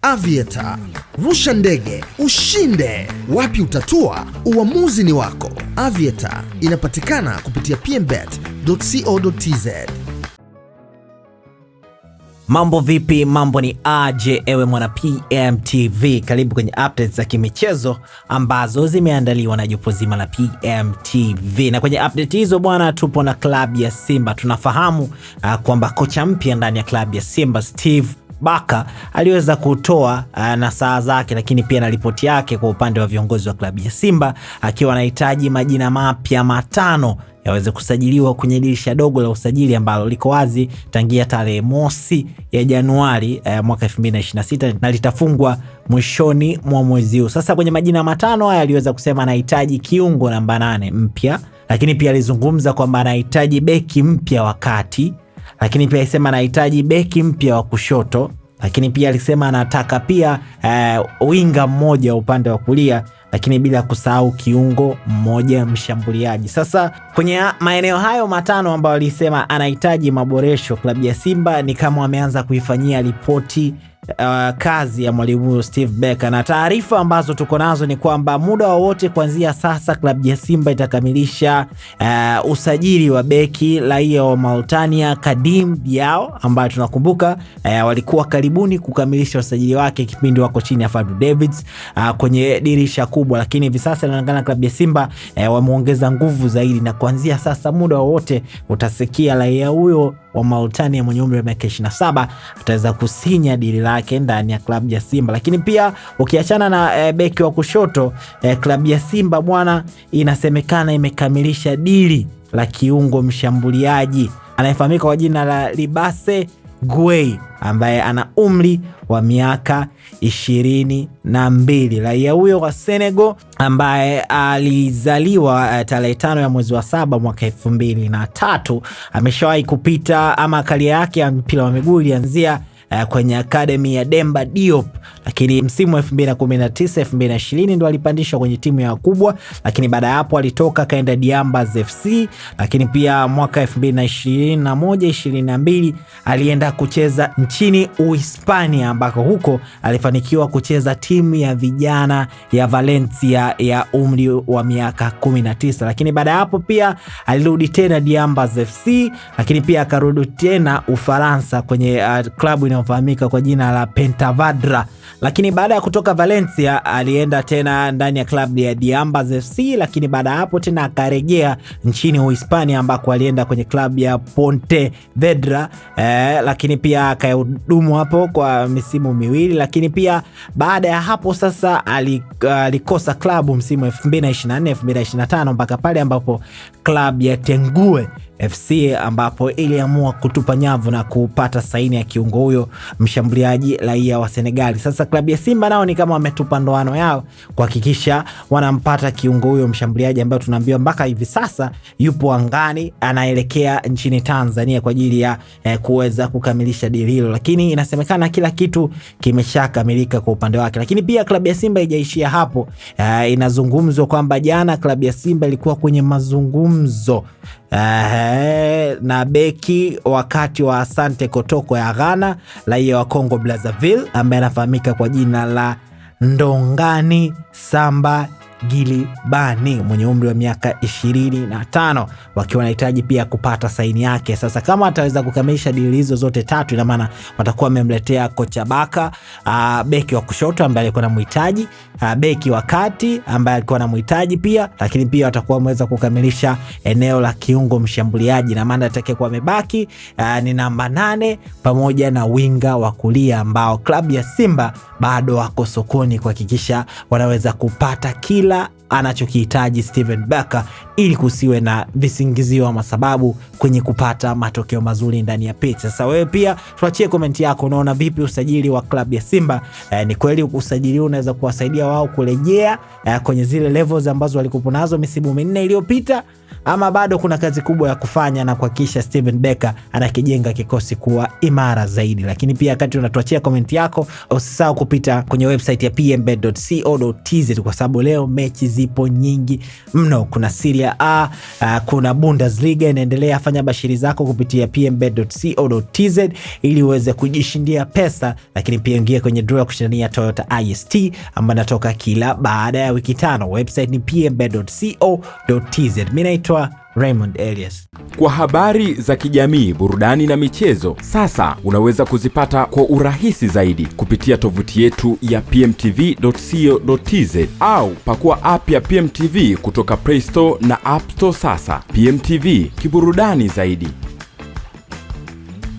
Aviator. Rusha ndege, ushinde. Wapi utatua? Uamuzi ni wako. Aviator inapatikana kupitia pmbet.co.tz. Mambo vipi? Mambo ni aje ewe mwana PMTV. Karibu kwenye updates za kimichezo ambazo zimeandaliwa na jopo zima la PMTV. Na kwenye update hizo bwana, tupo na klabu ya Simba. Tunafahamu kwamba kocha mpya ndani ya klabu ya Simba, Steve Barker, aliweza kutoa nasaha zake, lakini pia na ripoti yake kwa upande wa viongozi wa klabu ya Simba, akiwa anahitaji majina mapya 5 yaweze kusajiliwa kwenye dirisha dogo la usajili ambalo liko wazi tangia tarehe mosi ya Januari mwaka 2026 na litafungwa mwishoni mwa mwezi huu. Sasa kwenye majina 5 haya aliweza kusema anahitaji kiungo namba 8 mpya, lakini pia alizungumza kwamba anahitaji beki mpya wa kati, lakini pia alisema anahitaji beki mpya wa kushoto, lakini pia alisema anataka pia winga mmoja upande wa kulia, lakini bila kusahau kiungo mmoja mshambuliaji. Sasa kwenye maeneo hayo 5 ambayo alisema anahitaji maboresho, klabu ya Simba ni kama wameanza kuifanyia ripoti kazi ya mwalimu Steve Barker, na taarifa ambazo tuko nazo ni kwamba muda wowote kuanzia sasa klabu ya Simba itakamilisha usajili wa beki raia wa Mauritania Kadim Diao, ambaye tunakumbuka walikuwa karibuni kukamilisha usajili wake kipindi wako chini ya Fadlu Davids kwenye dirisha kubwa, lakini hivi sasa inaonekana klabu ya Simba wameongeza nguvu zaidi, na kuanzia sasa muda wowote utasikia raia huyo wa Mauritania mwenye umri wa miaka 27 ataweza kusinya dili lake ndani ya klabu ya Simba. Lakini pia ukiachana na beki wa kushoto, klabu ya Simba bwana inasemekana imekamilisha dili la kiungo mshambuliaji anayefahamika kwa jina la Libase Gueye, ambaye ana umri wa miaka 22. Raia huyo wa Senegal ambaye alizaliwa tarehe 5 ya mwezi wa 7 mwaka 2003 ameshawahi kupita ama karia yake ya mpira wa miguu ilianzia kwenye academy ya Demba Diop, lakini msimu wa 2019-2020 ndo alipandishwa kwenye timu ya wakubwa, lakini baada ya hapo alitoka kaenda Diambas FC, lakini pia mwaka 2021-2022 alienda kucheza nchini Uhispania, ambako huko alifanikiwa kucheza timu ya vijana ya Valencia ya umri wa miaka 19, lakini baada ya hapo pia alirudi tena Diambas FC, lakini pia akarudi tena Ufaransa kwenye klabu inayofahamika kwa jina la Pentavadra. Lakini baada ya kutoka Valencia alienda tena ndani ya klabu ya Diambas FC, lakini baada hapo tena akarejea nchini Uhispania ambako alienda kwenye klabu ya Pontevedra, lakini pia akahudumu hapo kwa misimu 2, lakini pia baada ya hapo sasa alikosa klabu msimu 2024-2025 mpaka pale ambapo klabu ya Tengue FC ambapo iliamua kutupa nyavu na kupata saini ya kiungo huyo mshambuliaji raia wa Senegali. Sasa klabu ya Simba nao ni kama wametupa ndoano yao kuhakikisha wanampata kiungo huyo mshambuliaji ambaye tunaambiwa mpaka hivi sasa yupo angani, anaelekea nchini Tanzania kwa ajili ya kuweza kukamilisha dili hilo, lakini inasemekana kila kitu kimeshakamilika kwa upande wake. Lakini pia klabu ya Simba haijaishia hapo, inazungumzwa kwamba jana klabu ya Simba ilikuwa kwenye mazungumzo na beki wakati wa Asante Kotoko ya Ghana, raia wa Congo Brazzaville ambaye anafahamika kwa jina la Ndongani Samba Gilibani mwenye umri wa miaka 25, wakiwa wanahitaji pia kupata saini yake. Sasa kama ataweza kukamilisha dili hizo zote 3, ina maana watakuwa wamemletea kocha Barker beki wa kushoto ambaye alikuwa anamhitaji, beki wa kati ambaye alikuwa anamhitaji pia, lakini pia watakuwa wameweza kukamilisha eneo la kiungo mshambuliaji, na maana atakayekuwa amebaki ni namba 8 pamoja na winga wa kulia ambao klabu ya Simba bado wako sokoni kuhakikisha wanaweza kupata kila anachokihitaji Steven Barker ili kusiwe na visingizio ama sababu kwenye kupata matokeo mazuri ndani ya pitch. Sasa wewe pia tuachie comment yako, unaona vipi usajili wa klabu ya Simba? Ni kweli usajili unaweza kuwasaidia wao kurejea kwenye zile levels ambazo walikuwa nazo misimu 4 iliyopita, ama bado kuna kazi kubwa ya kufanya na kuhakikisha Steven Becker anakijenga kikosi kuwa imara zaidi? Lakini pia wakati unatuachia comment yako, usisahau kupita kwenye website ya pmbet.co.tz kwa sababu leo mechi zipo nyingi mno. Kuna Serie A, kuna Bundesliga inaendelea. Fanya bashiri zako kupitia pmbet.co.tz ili uweze kujishindia pesa, lakini pia ingia kwenye draw ya kushindania Toyota IST ambayo inatoka kila baada ya wiki 5. Website ni pmbet.co.tz. Mimi naitwa Raymond Elias. Kwa habari za kijamii, burudani na michezo, sasa unaweza kuzipata kwa urahisi zaidi kupitia tovuti yetu ya pmtv.co.tz au pakua app ya PMTV kutoka Play Store na App Store. Sasa PMTV, kiburudani zaidi.